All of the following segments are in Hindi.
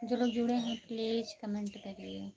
जो लोग जुड़े हैं प्लीज कमेंट करिए।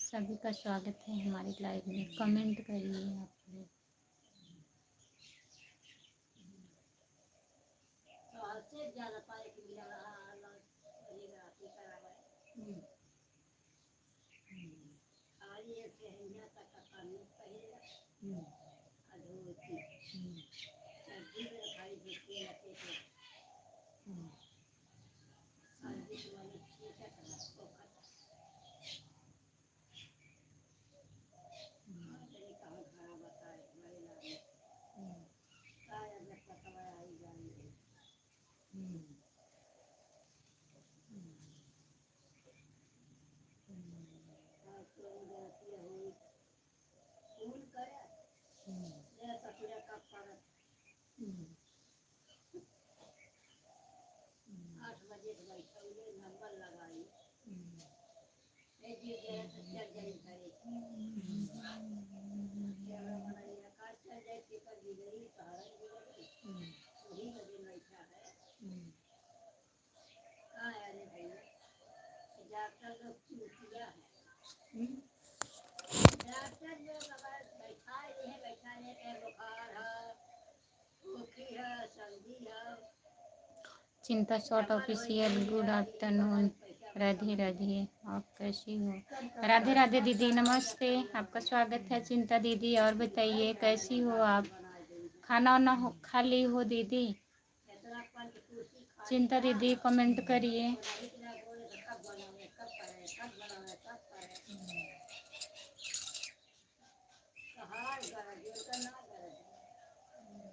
सभी का स्वागत है हमारी लाइव में। कमेंट करिए आप लोग। चिंता short official good afternoon. Radhe Radhe, आप कैसी हो? राधे राधे दीदी, नमस्ते, आपका स्वागत है चिंता दीदी। और बताइए कैसी हो आप? खाना वाना खा ली हो दीदी? चिंता दीदी कमेंट करिए।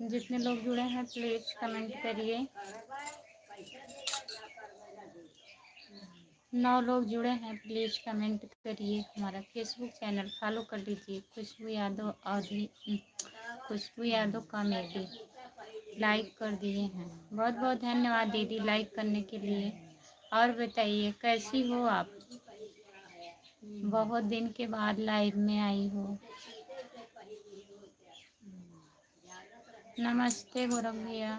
जितने लोग जुड़े हैं प्लीज कमेंट करिए। 9 लोग जुड़े हैं, प्लीज कमेंट करिए। हमारा फेसबुक चैनल फॉलो कर लीजिए, खुशबू यादव कॉमेडी। लाइक कर दिए हैं, बहुत बहुत धन्यवाद दीदी लाइक करने के लिए। और बताइए कैसी हो आप? बहुत दिन के बाद लाइव में आई हो। नमस्ते गौरव भैया।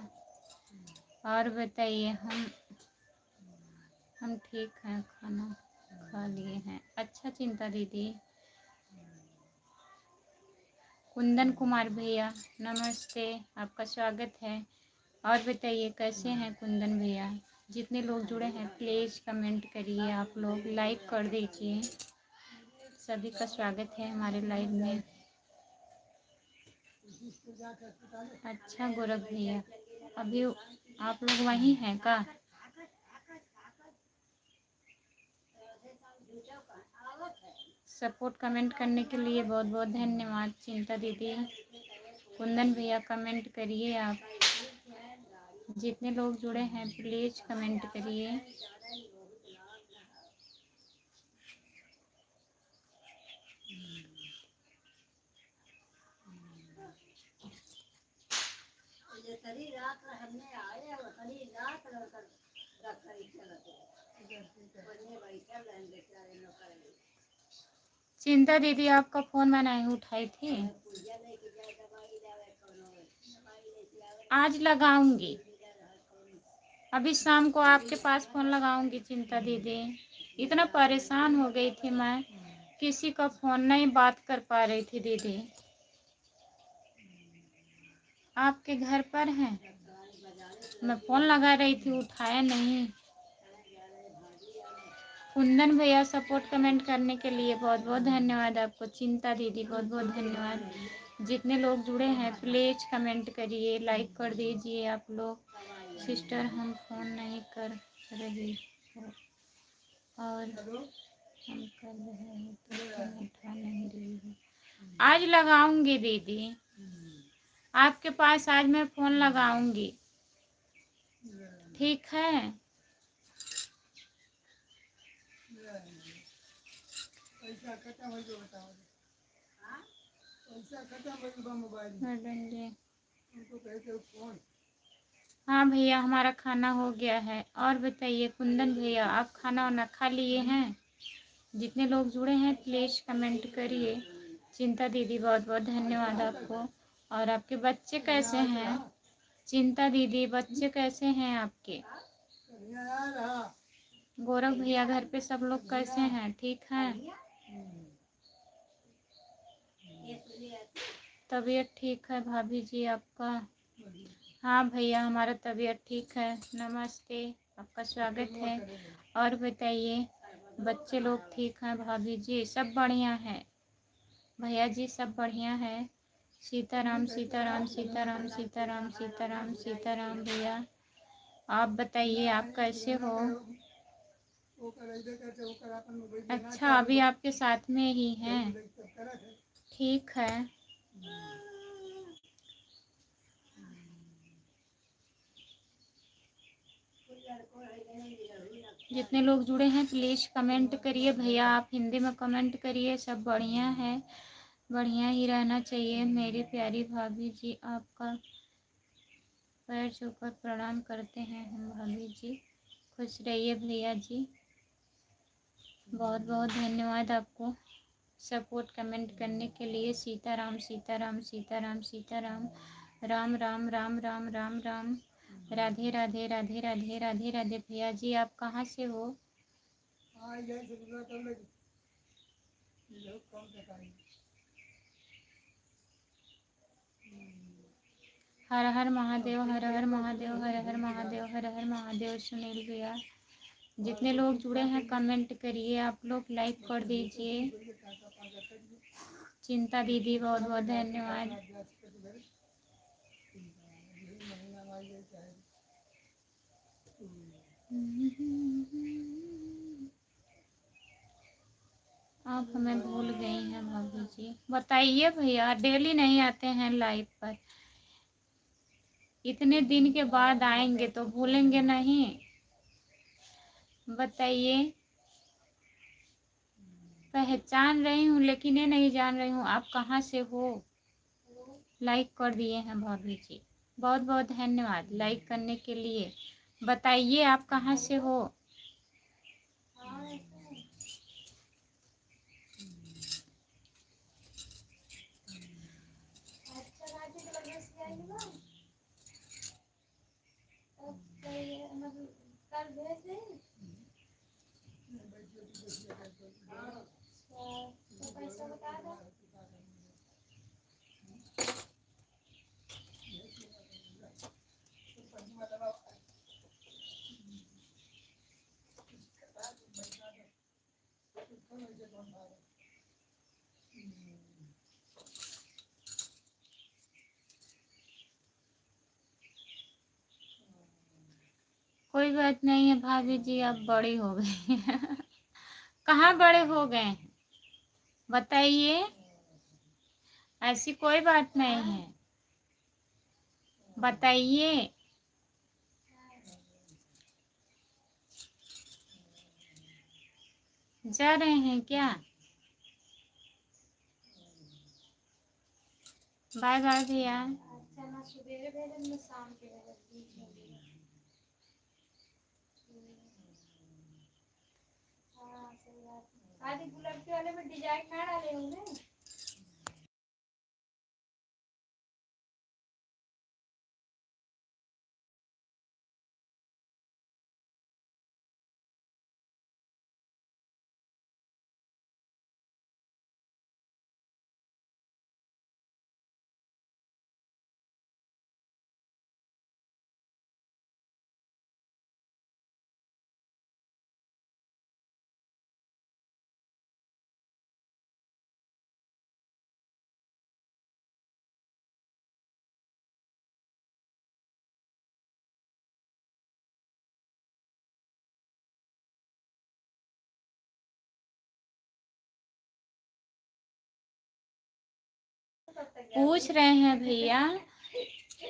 और बताइए, हम ठीक हैं, खाना खा लिए हैं। अच्छा चिंता दीदी। कुंदन कुमार भैया नमस्ते, आपका स्वागत है। और बताइए कैसे हैं कुंदन भैया? जितने लोग जुड़े हैं प्लीज़ कमेंट करिए, आप लोग लाइक कर दीजिए। सभी का स्वागत है हमारे लाइव में। अच्छा गौरव भैया, अभी आप लोग वहीं हैं का? सपोर्ट कमेंट करने के लिए बहुत बहुत धन्यवाद चिंता दीदी। कुंदन भैया कमेंट करिए आप। जितने लोग जुड़े हैं प्लीज़ कमेंट करिए। चिंता दीदी आपका फ़ोन मैं नहीं उठाई थी, आज लगाऊंगी। अभी शाम को आपके पास फ़ोन लगाऊंगी चिंता दीदी। इतना परेशान हो गई थी मैं, किसी का फ़ोन नहीं बात कर पा रही थी दीदी। आपके घर पर हैं? मैं फ़ोन लगा रही थी, उठाया नहीं। कुंदन भैया सपोर्ट कमेंट करने के लिए बहुत बहुत धन्यवाद आपको। चिंता दीदी बहुत बहुत धन्यवाद। जितने लोग जुड़े हैं प्लीज कमेंट करिए, लाइक कर दीजिए आप लोग। सिस्टर हम फ़ोन नहीं कर रही हो और हम कर रहे हैं तो तुम उठा नहीं रही हो। आज लगाऊंगी दीदी, आपके पास आज मैं फ़ोन लगाऊंगी, ठीक है। मैडम जी हाँ भैया हमारा खाना हो गया है। और बताइए कुंदन भैया आप खाना वाना खा लिए हैं? जितने लोग जुड़े हैं प्लीज कमेंट करिए। चिंता दीदी बहुत बहुत धन्यवाद आपको। और आपके बच्चे कैसे हैं? चिंता दीदी बच्चे कैसे हैं आपके? गौरव भैया घर पे सब लोग कैसे हैं? ठीक हैं? तबीयत ठीक है भाभी जी आपका? हाँ भैया हमारा तबीयत ठीक है। नमस्ते, आपका स्वागत है। और बताइए बच्चे लोग ठीक हैं? भाभी जी सब बढ़िया है। भैया जी सब बढ़िया है। सीताराम सीताराम सीताराम सीताराम सीताराम सीताराम। भैया आप बताइए आप कैसे हो? अच्छा अभी आपके साथ में ही हैं, ठीक है। जितने लोग जुड़े हैं प्लीज कमेंट करिए। भैया आप हिंदी में कमेंट करिए। सब बढ़िया है, बढ़िया ही रहना चाहिए। मेरी प्यारी भाभी जी आपका पैर छूकर प्रणाम करते हैं हम भाभी जी। खुश रहिए भैया जी। बहुत बहुत धन्यवाद आपको सपोर्ट कमेंट करने के लिए। सीताराम सीताराम सीताराम सीताराम। राम राम राम राम राम राम। राधे राधे राधे राधे राधे राधे। भैया जी आप कहाँ से हो? हर हर महादेव हर हर महादेव हर हर महादेव हर हर महादेव। सुनील भैया जितने लोग जुड़े हैं कमेंट करिए आप लोग, लाइक कर दीजिए। चिंता दीदी बहुत बहुत धन्यवाद। आप हमें भूल गई हैं भाभी जी। बताइए भैया डेली नहीं आते हैं लाइव पर, इतने दिन के बाद आएंगे तो भूलेंगे नहीं? बताइए। पहचान रही हूँ लेकिन ये नहीं जान रही हूँ आप कहाँ से हो। लाइक कर दिए हैं भाभी जी, बहुत बहुत धन्यवाद लाइक करने के लिए। बताइए आप कहाँ से हो? कोई बात नहीं है भाभी जी, आप बड़ी हो गई कहाँ बड़े हो गए हैं बताइए? ऐसी कोई बात नहीं है, बताइए। जा रहे हैं क्या? बाय बाय भैया। अच्छा ना सुबेरे भेजन ना शाम के भेजन। हाँ सही बात है। आदि गुलाब के वाले में डिजाइन ना डाले होंगे। पूछ रहे हैं भैया,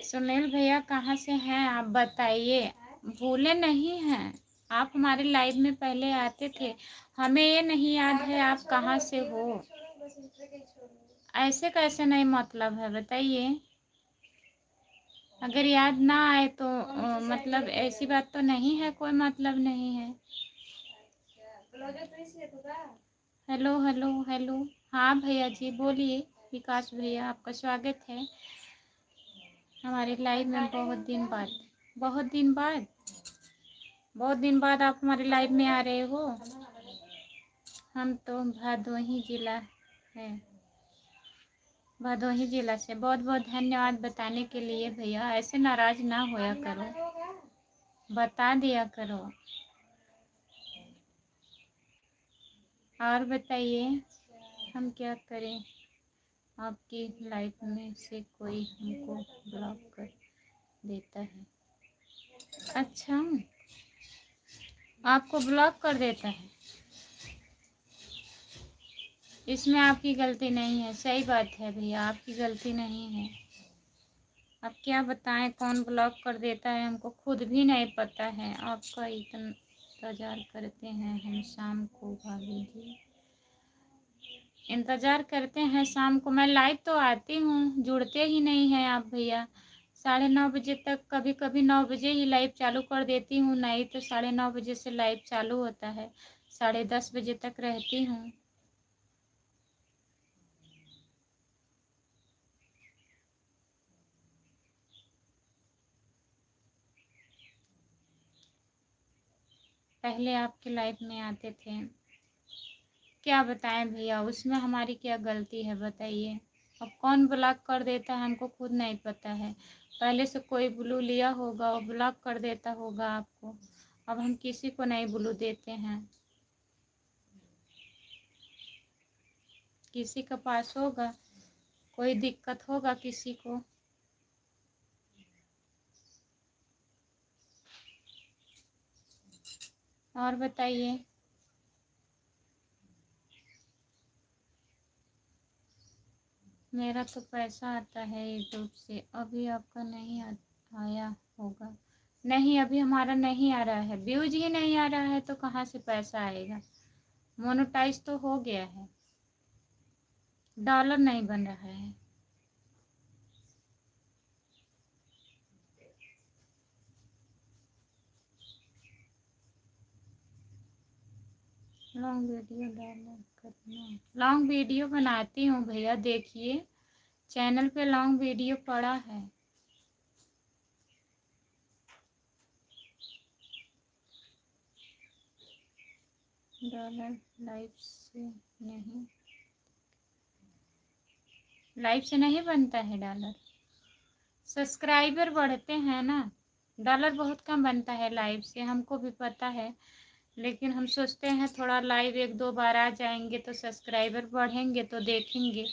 सुनील भैया कहाँ से हैं आप बताइए। भूले नहीं हैं, आप हमारे लाइव में पहले आते थे, हमें ये नहीं याद है आप कहाँ से हो। ऐसे कैसे नहीं मतलब है बताइए। अगर याद ना आए तो मतलब ऐसी बात तो नहीं है, कोई मतलब नहीं है। हेलो हेलो हेलो, हाँ भैया जी बोलिए। विकास भैया आपका स्वागत है हमारे लाइव में। बहुत दिन बाद आप हमारे लाइव में आ रहे हो। हम तो भदोही जिला है, भदोही जिला से। बहुत बहुत धन्यवाद बताने के लिए भैया, ऐसे नाराज ना होया करो, बता दिया करो। और बताइए हम क्या करें, आपकी लाइफ में से कोई हमको ब्लॉक कर देता है। अच्छा, आपको ब्लॉक कर देता है, इसमें आपकी गलती नहीं है। सही बात है भैया, आपकी गलती नहीं है। अब क्या बताएं कौन ब्लॉक कर देता है, हमको खुद भी नहीं पता है। आपका इतना इंतज़ार करते हैं हम शाम को भाभी जी, इंतज़ार करते हैं शाम को। मैं लाइव तो आती हूँ, जुड़ते ही नहीं हैं आप भैया। 9:30 बजे तक, कभी कभी 9 बजे ही लाइव चालू कर देती हूँ, नहीं तो 9:30 बजे से लाइव चालू होता है, 10:30 बजे तक रहती हूँ। पहले आपके लाइफ में आते थे। क्या बताएं भैया, उसमें हमारी क्या गलती है बताइए। अब कौन ब्लॉक कर देता है हमको खुद नहीं पता है। पहले से कोई ब्लू लिया होगा, वो ब्लॉक कर देता होगा आपको। अब हम किसी को नहीं ब्लू देते हैं। किसी के पास होगा, कोई दिक्कत होगा किसी को। और बताइए। मेरा तो पैसा आता है यूट्यूब से, अभी आपका नहीं आया होगा। नहीं, अभी हमारा नहीं आ रहा है, व्यूज ही नहीं आ रहा है तो कहाँ से पैसा आएगा। मोनेटाइज तो हो गया है, डॉलर नहीं बन रहा है। लॉन्ग वीडियो डाउनलोड करना, लॉन्ग वीडियो बनाती हूँ भैया, देखिए चैनल पे लॉन्ग वीडियो पड़ा है। डॉलर लाइव से नहीं बनता है डॉलर। सब्सक्राइबर बढ़ते हैं ना, डॉलर बहुत कम बनता है लाइव से, हमको भी पता है। लेकिन हम सोचते हैं थोड़ा लाइव 1-2 बार आ जाएंगे तो सब्सक्राइबर बढ़ेंगे तो देखेंगे।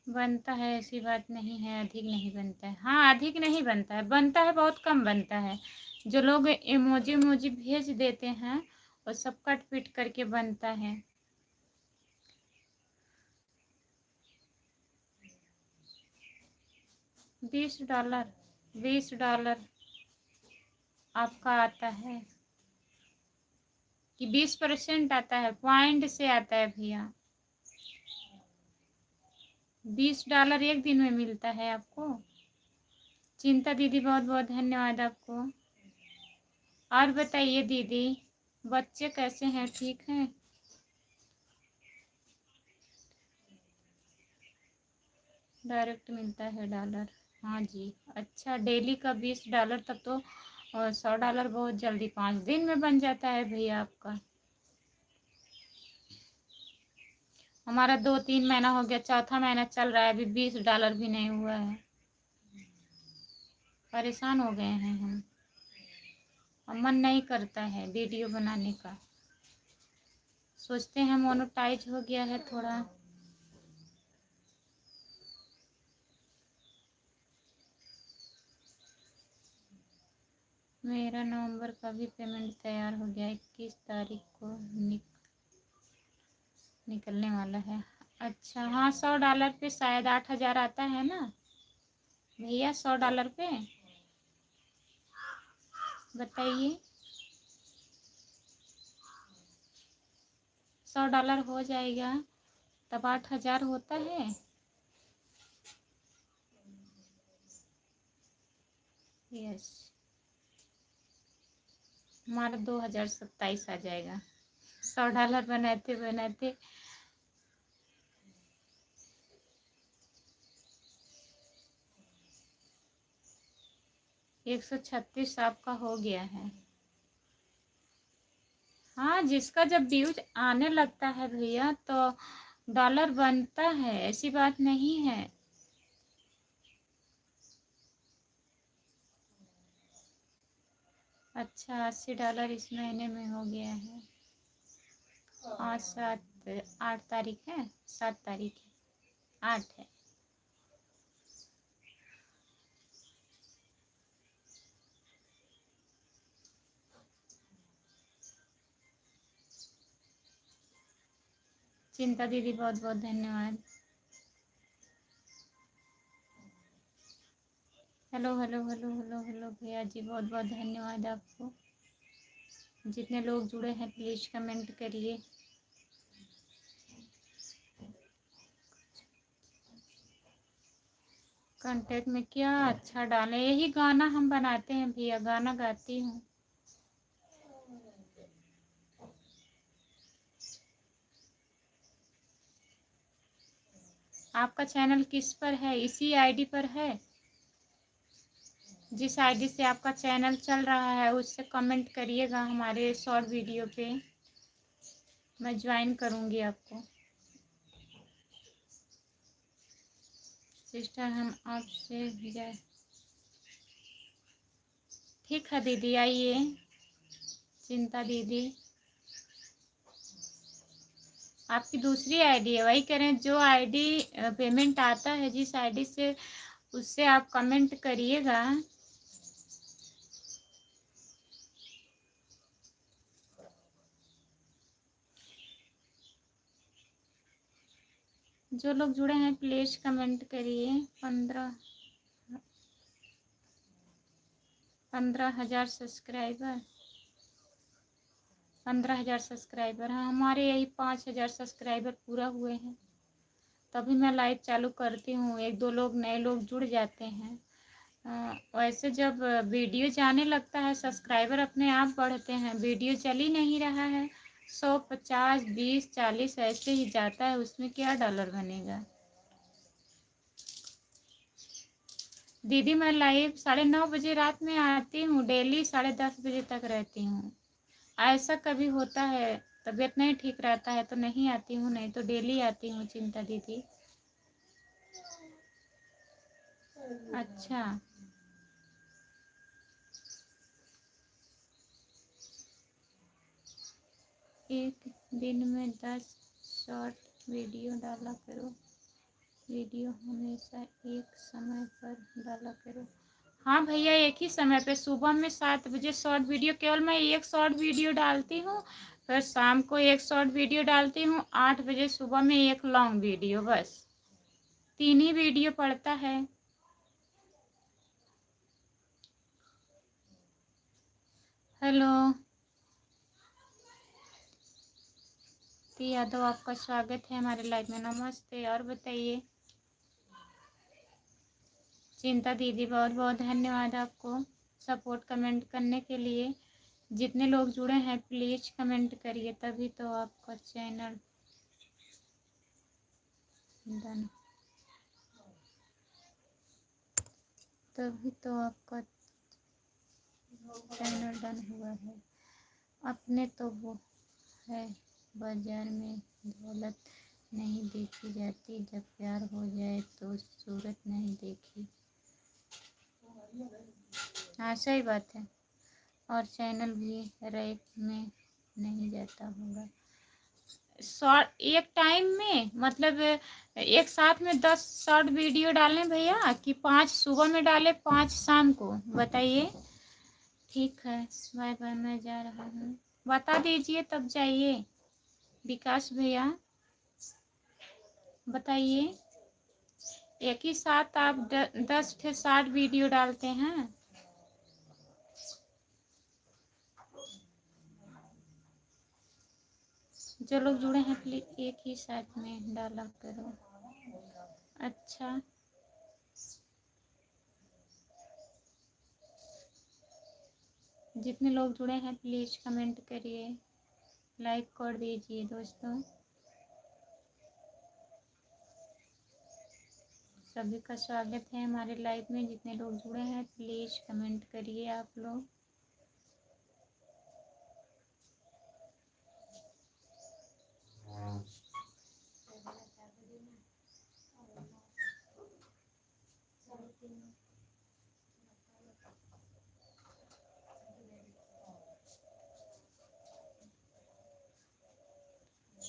बनता है, ऐसी बात नहीं है, अधिक नहीं बनता है। हाँ, अधिक नहीं बनता है, बनता है बहुत कम बनता है। जो लोग इमोजी इमोजी भेज देते हैं वो सब कट पीट करके बनता है। $20 आपका आता है कि 20% आता है, पॉइंट से आता है भैया। $20 एक दिन में मिलता है आपको। चिंता दीदी बहुत बहुत धन्यवाद आपको। और बताइए दीदी, बच्चे कैसे हैं, ठीक हैं? डायरेक्ट मिलता है डॉलर, हाँ जी। अच्छा, डेली का $20, तब तो $100 बहुत जल्दी 5 दिन में बन जाता है भैया आपका। हमारा 2-3 महीना हो गया, चौथा महीना चल रहा है, अभी $20 भी नहीं हुआ है। परेशान हो गए हैं हम, अब मन नहीं करता है वीडियो बनाने का। सोचते हैं मोनेटाइज हो गया है थोड़ा। मेरा नवंबर का भी पेमेंट तैयार हो गया, 21 तारीख को निकलने वाला है। अच्छा हाँ, $100 पे शायद 8,000 आता है ना भैया, $100 पे बताइए। $100 हो जाएगा तब 8,000 होता है। यस, हमारा 2027 आ जाएगा $100 बनाते बनाते। 136 आपका हो गया है। हाँ, जिसका जब व्यूज आने लगता है भैया तो डॉलर बनता है, ऐसी बात नहीं है। अच्छा, $80 इस महीने में हो गया है। आज 8 तारीख है, 7 तारीख है, 8 है। चिंता दीदी बहुत बहुत धन्यवाद। Hello hello hello hello hello भैया जी, बहुत बहुत धन्यवाद आपको। जितने लोग जुड़े हैं प्लीज़ कमेंट करिए। कंटेंट में क्या अच्छा डालें, यही गाना हम बनाते हैं भैया, गाना गाती हूँ। आपका चैनल किस पर है? इसी आईडी पर है? जिस आईडी से आपका चैनल चल रहा है उससे कमेंट करिएगा हमारे शॉर्ट वीडियो पे, मैं ज्वाइन करूँगी आपको। सिस्टर हम आपसे जाए, ठीक है दीदी, आइए। चिंता दीदी आपकी दूसरी आईडी है, वही कह रहे हैं जो आईडी पेमेंट आता है जिस आईडी से, उससे आप कमेंट करिएगा। जो लोग जुड़े हैं प्लीज़ कमेंट करिए। 15,000 सब्सक्राइबर, 15,000 सब्सक्राइबर हैं हमारे। यही 5,000 सब्सक्राइबर पूरा हुए हैं तभी मैं लाइव चालू करती हूँ। एक दो लोग नए लोग जुड़ जाते हैं। वैसे जब वीडियो जाने लगता है सब्सक्राइबर अपने आप बढ़ते हैं। वीडियो चल ही नहीं रहा है, 100, 50, 20, 40 ऐसे ही जाता है, उसमें क्या डॉलर बनेगा। दीदी मैं लाइव 9:30 बजे रात में आती हूँ, डेली 10:30 बजे तक रहती हूँ। ऐसा कभी होता है तबीयत नहीं ठीक रहता है तो नहीं आती हूँ, नहीं तो डेली आती हूँ चिंता दीदी। अच्छा, एक दिन में 10 शॉर्ट वीडियो डाला करो, वीडियो हमेशा एक समय पर डाला करो। हाँ भैया, एक ही समय पे सुबह में 7 बजे शॉर्ट वीडियो, केवल मैं एक शॉर्ट वीडियो डालती हूँ, फिर शाम को एक शॉर्ट वीडियो डालती हूँ, 8 बजे सुबह में एक लॉन्ग वीडियो, बस 3 ही वीडियो पड़ता है। हेलो यादव, आपका स्वागत है हमारे लाइव में, नमस्ते। और बताइए। चिंता दीदी बहुत बहुत धन्यवाद आपको सपोर्ट कमेंट करने के लिए। जितने लोग जुड़े हैं प्लीज़ कमेंट करिए, तभी तो आपका चैनल डन, तभी तो आपका चैनल डन हुआ है। अपने तो वो है, बाजार में दौलत नहीं देखी जाती, जब प्यार हो जाए तो सूरत नहीं देखी। हाँ सही बात है। और चैनल भी रैक में नहीं जाता होगा। शॉर्ट एक टाइम में मतलब एक साथ में 10 शॉर्ट वीडियो डालें भैया, कि 5 सुबह में डालें 5 शाम को, बताइए। ठीक है, बाय बाय, मैं जा रहा हूँ। बता दीजिए तब जाइए। विकास भैया बताइए, एक ही साथ आप 10 से 60 वीडियो डालते हैं? जो लोग जुड़े हैं प्लीज एक ही साथ में डाला करो। अच्छा, जितने लोग जुड़े हैं प्लीज कमेंट करिए, लाइक कर दीजिए दोस्तों। सभी का स्वागत है हमारे लाइव में। जितने लोग जुड़े हैं प्लीज कमेंट करिए आप लोग।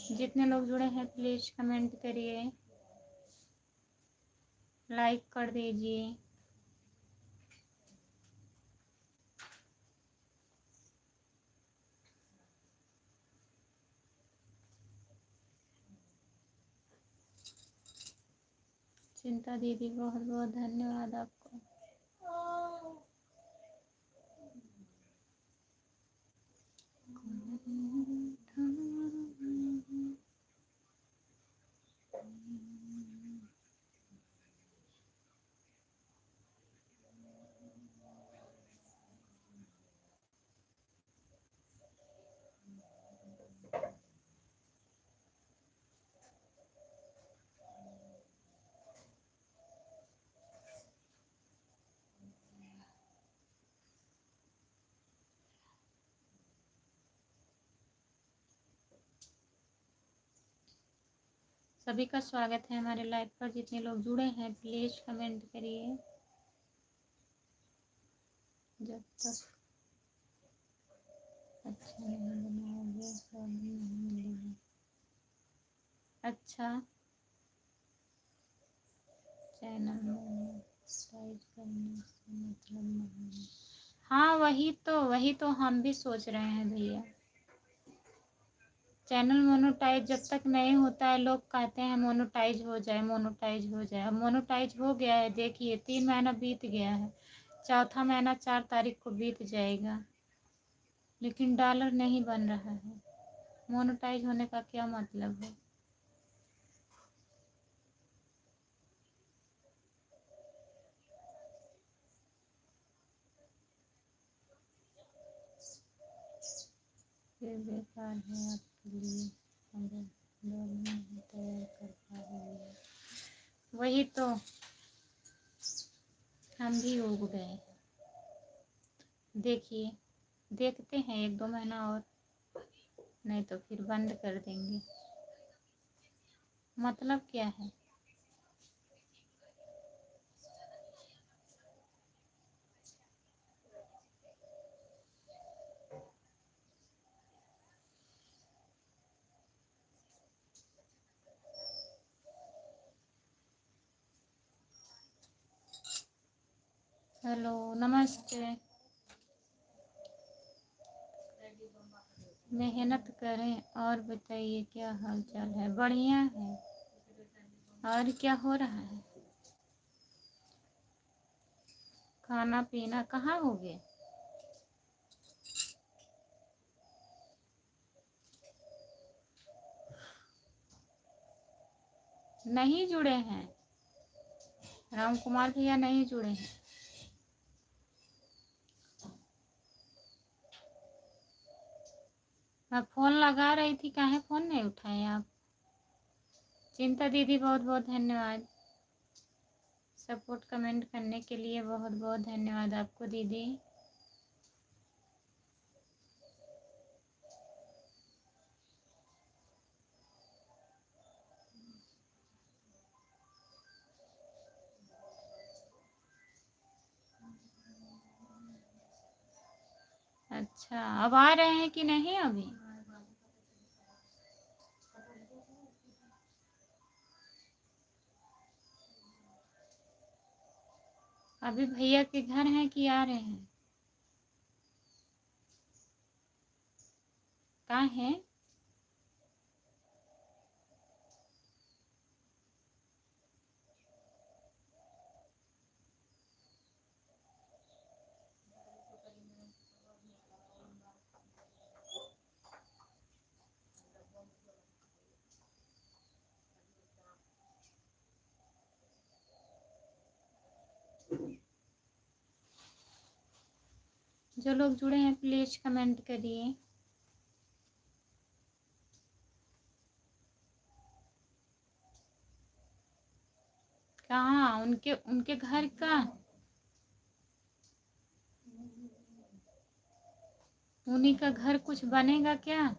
जितने लोग जुड़े हैं प्लीज कमेंट करिए, लाइक कर दीजिए। चिंता दीदी बहुत बहुत धन्यवाद आपको। सभी का स्वागत है हमारे लाइव पर। जितने लोग जुड़े हैं प्लीज कमेंट करिए। जब तक अच्छा नहीं बनाओगे फल नहीं मिलेगा। अच्छा, चैनल मोनेटाइज करने से मतलब नहीं। हाँ, वही तो हम भी सोच रहे हैं भैया। चैनल मोनेटाइज जब तक नहीं होता है, लोग कहते हैं मोनेटाइज हो जाए, मोनेटाइज हो जाए। अब मोनेटाइज हो गया है, देखिए 3 महीना बीत गया है, चौथा महीना 4 तारीख को बीत जाएगा, लेकिन डॉलर नहीं बन रहा है। मोनेटाइज होने का क्या मतलब है? फिर बेकार है आपके लिए, अगर डॉलर नहीं तैयार कर पा रही है। वही तो, हम भी उग गए। देखिए, देखते हैं 1-2 महीना और, नहीं तो फिर बंद कर देंगे। मतलब क्या है? हेलो, नमस्ते। मेहनत करें। और बताइए क्या हाल चाल है? बढ़िया है। और क्या हो रहा है? खाना पीना कहाँ हो गया? नहीं जुड़े हैं राम कुमार भैया, नहीं जुड़े हैं। मैं फोन लगा रही थी, काहे फोन नहीं उठाए आप? चिंता दीदी बहुत बहुत धन्यवाद। सपोर्ट कमेंट करने के लिए बहुत बहुत धन्यवाद आपको दीदी। अच्छा, अब आ रहे हैं कि नहीं अभी? अभी भैया के घर हैं कि आ रहे हैं? कहाँ है? जो लोग जुड़े हैं प्लीज कमेंट करिए। कहाँ उनके उनके घर का? उन्हीं का घर कुछ बनेगा क्या?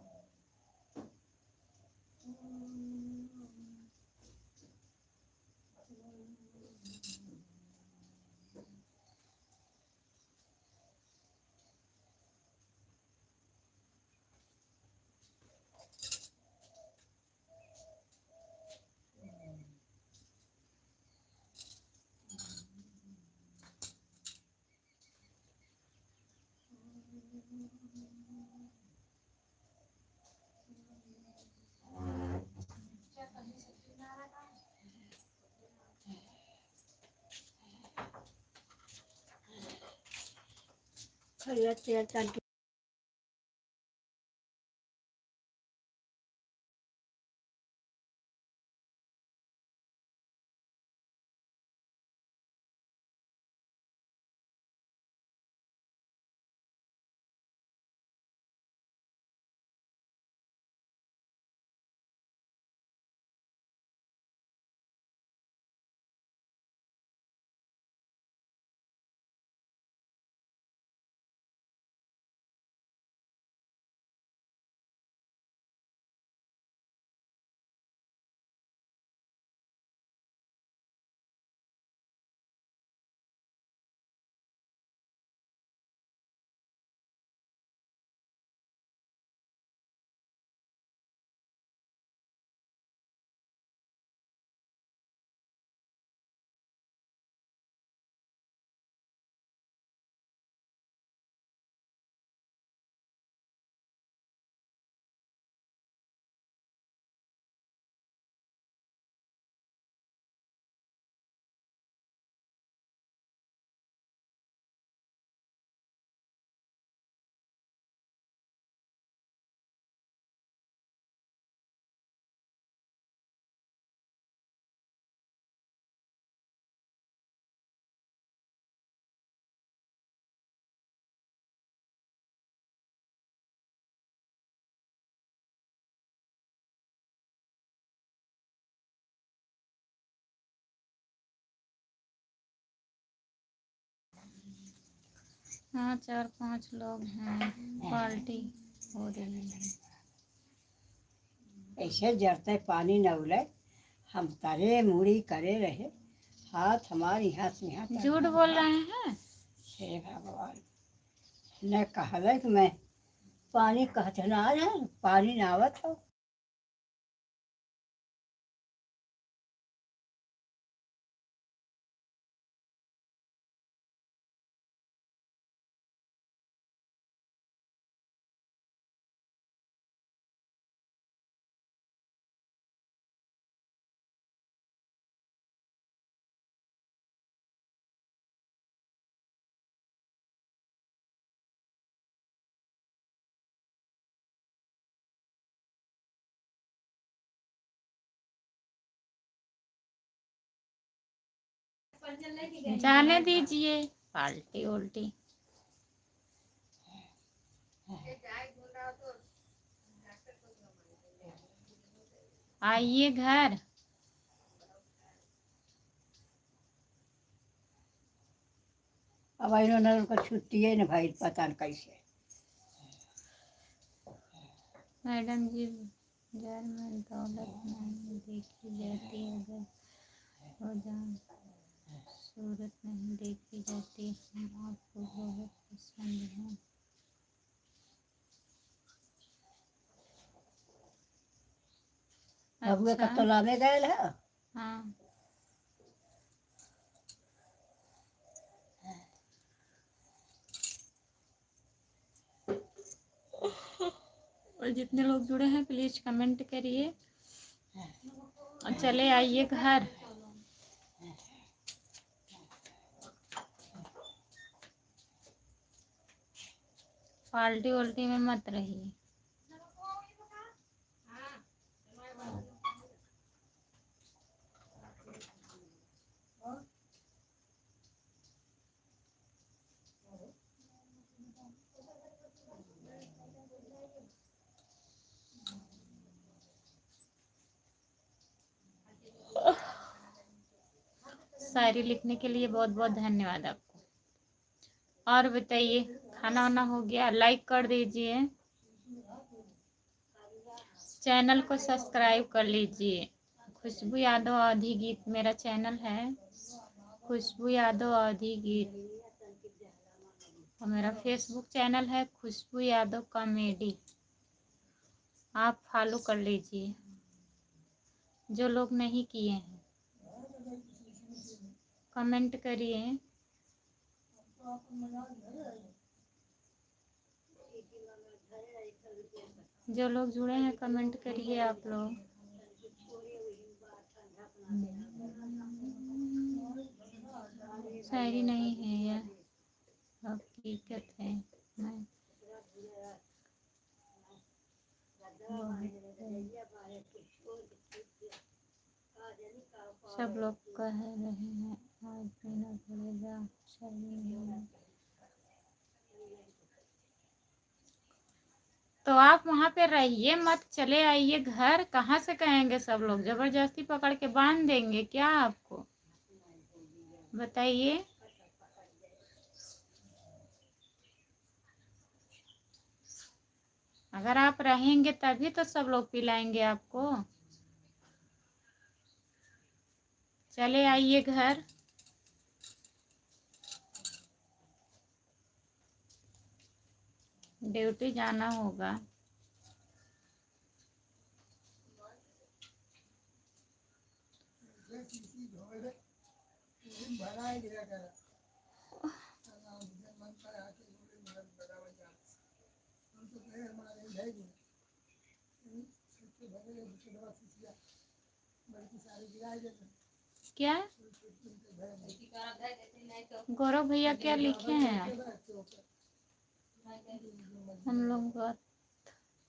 हाँ 4-5 लोग हैं, पार्टी हो रही है। ऐसे जरते पानी न उले, हम करे मुड़ी करे रहे, हाथ हमारे यहाँ से यहाँ तक। झूठ बोल रहे हैं। हे भगवान, न कहले कि मैं पानी कहते ना आ जाए, पानी ना आवत हो। जाने दीजिए पार्टी उल्टी। आइए घर। अब इन्होंने उनका छुट्टी है न भाई, पता न कैसे। मैडम जी घर में दौलत नहीं देखी जाती, अगर हो जाए सूरत नहीं देखी जाती। हम आपको बहुत पसंद हैं। बबुआ का अच्छा तोला में गए है। हाँ और जितने लोग जुड़े हैं प्लीज़ कमेंट करिए और चले आइए घर। पार्टी वाल्टी में मत रहिए। शायरी लिखने के लिए बहुत बहुत धन्यवाद आपको। और बताइए, खाना वाना हो गया? लाइक कर दीजिए, चैनल को सब्सक्राइब कर लीजिए। खुशबू यादव अवधी गीत मेरा चैनल है, खुशबू यादव अवधी गीत। और मेरा फेसबुक चैनल है खुशबू यादव कॉमेडी, आप फॉलो कर लीजिए जो लोग नहीं किए हैं। कमेंट करिए। जो लोग जुड़े हैं कमेंट करिए आप लोग। शायरी नहीं है यह हकीकत है। मैं सब लोग कह रहे हैं आज पीना पड़ेगा, शायरी नहीं है। तो आप वहाँ पे रहिए मत, चले आइए घर। कहाँ से कहेंगे? सब लोग जबरदस्ती पकड़ के बांध देंगे क्या आपको? बताइए। अगर आप रहेंगे तभी तो सब लोग पिलाएंगे आपको। चले आइए घर। ड्यूटी जाना होगा। क्या गौरव भैया क्या लिखे हैं आप? हम लोग बात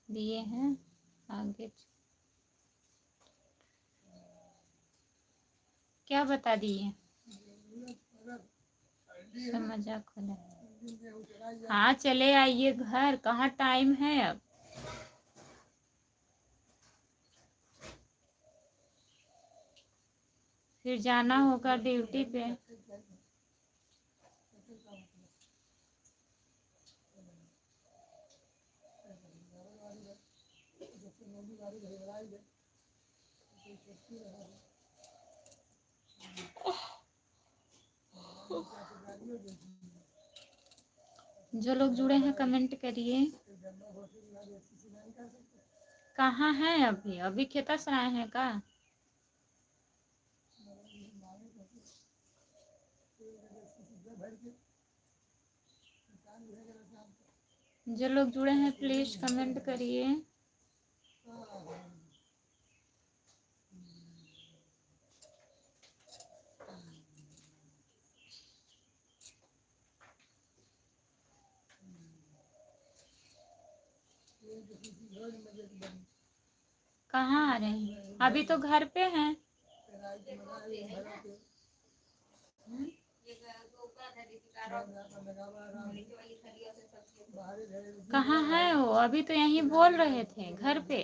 दिए हैं आगे। क्या बता दिए? सब मजाक हो रहा। हाँ चले आइए घर। कहाँ टाइम है अब? फिर जाना होगा ड्यूटी पे। जो लोग जुड़े हैं कमेंट करिए। कहाँ हैं अभी? अभी खेतासराय हैं का? जो लोग जुड़े हैं प्लीज कमेंट करिए। कहाँ आ रहे हैं? अभी तो घर पे हैं। कहाँ है वो? अभी तो यहीं बोल रहे थे घर पे।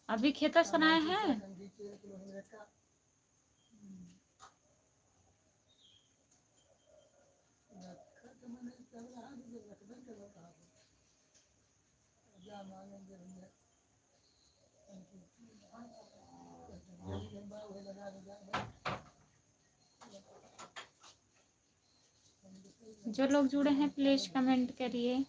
अभी खेतासराय है। जो लोग जुड़े हैं प्लीज कमेंट करिए।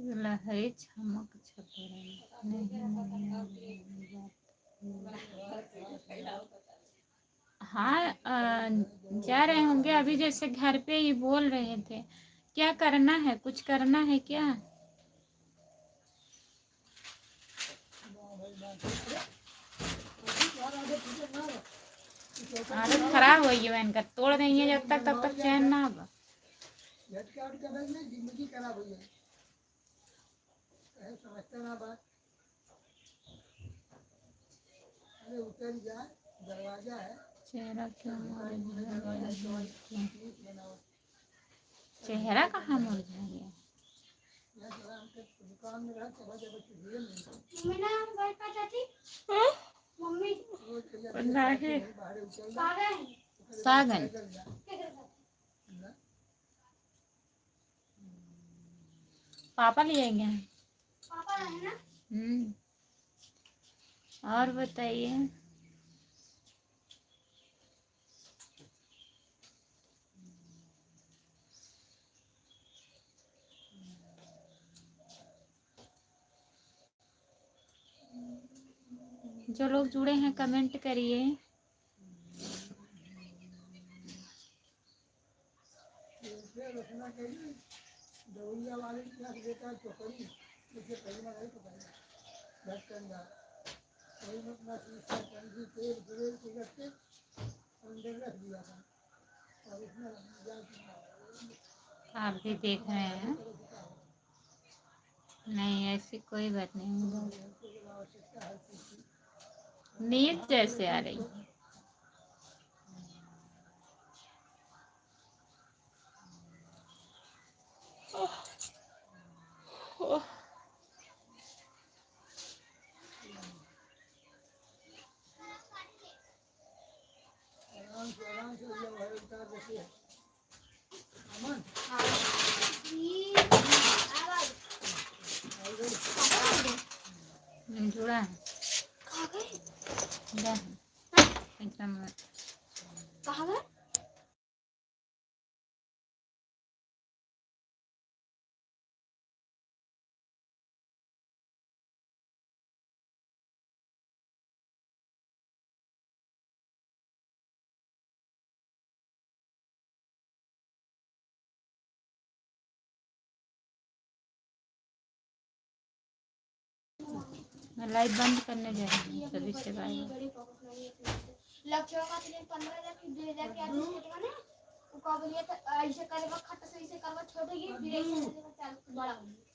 लहरी चमक छपरा नहीं। हाँ जा रहे होंगे अभी, जैसे घर पे ही बोल रहे थे। क्या करना है, कुछ करना है क्या? हालत खराब हो गई इनका, तोड़ देंगे जब तक तब तक चैन ना होगा। जिंदगी खराब हुई है, समझते ना बात। अरे उतर जा, दरवाजा है। चेहरा क्यों चेहरा कहाँ मुरझा गया? दुकान में सागन पापा ले गए हैं। और बताइए। जो लोग जुड़े हैं कमेंट करिए। दौड़िया वाले क्या देता चौकड़ी, मुझे कहीं ना कहीं पकड़ना भटकंगा, वही में अपना शीशा कंघी तेल ब्रेल के रखते अंदर रख दिया था और उसमें आप भी देख रहे हैं? नहीं ऐसी कोई बात नहीं, नींद जैसे आ रही है। आराम से उतार देती है। अमन जुड़ा है एकदम। कहाँ गए? मैं लाइट बंद करने जा रही हूँ सभी से बाय। लक्ष्यों का 15,000 की 2,000 के आदमी से ना वो का बोलिए तो ऐसे करेगा खट से ऐसे करवा छोड़ देगी फिर ऐसे बड़ा होगी।